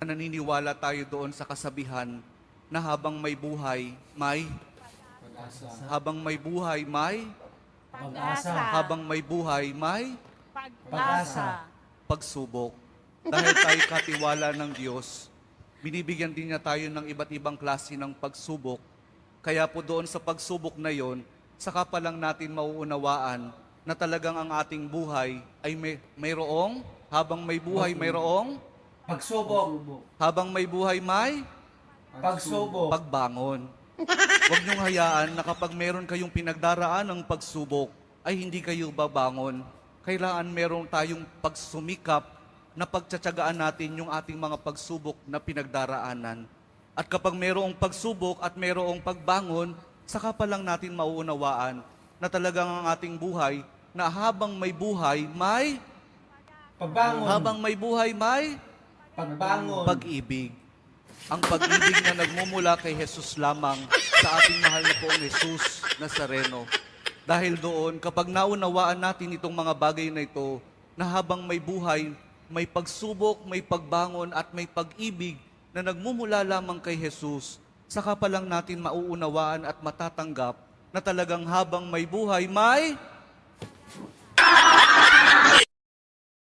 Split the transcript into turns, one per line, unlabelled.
Naniniwala tayo doon sa kasabihan na habang may buhay, may
Pag-asa.
habang may buhay, may
Pag-asa.
habang may buhay, may
Pag-asa.
pagsubok. Dahil tayo katiwala ng Diyos, binibigyan din niya tayo ng iba't ibang klase ng pagsubok. Kaya po doon sa pagsubok na yon, saka pa lang natin mauunawaan na talagang ang ating buhay ay mayroong, habang may buhay mayroong,
Pagsubok.
habang may buhay may
Pagsubok.
pagbangon. Huwag niyong hayaan na kapag meron kayong pinagdaraan ng pagsubok, ay hindi kayo babangon. Kailangan meron tayong pagsumikap na pagtsatsagaan natin yung ating mga pagsubok na pinagdaraanan. At kapag merong pagsubok at merong pagbangon, saka pa lang natin mauunawaan na talagang ang ating buhay, na habang may buhay, may
Pagbangon.
habang may buhay, may
Pagbangon.
pag-ibig. Ang pag-ibig na nagmumula kay Jesus lamang sa ating mahal na poong Jesus Nazareno. Dahil doon, kapag naunawaan natin itong mga bagay na ito, na habang may buhay, may pagsubok, may pagbangon at may pag-ibig na nagmumula lamang kay Jesus, saka pa lang natin mauunawaan at matatanggap na talagang habang may buhay, may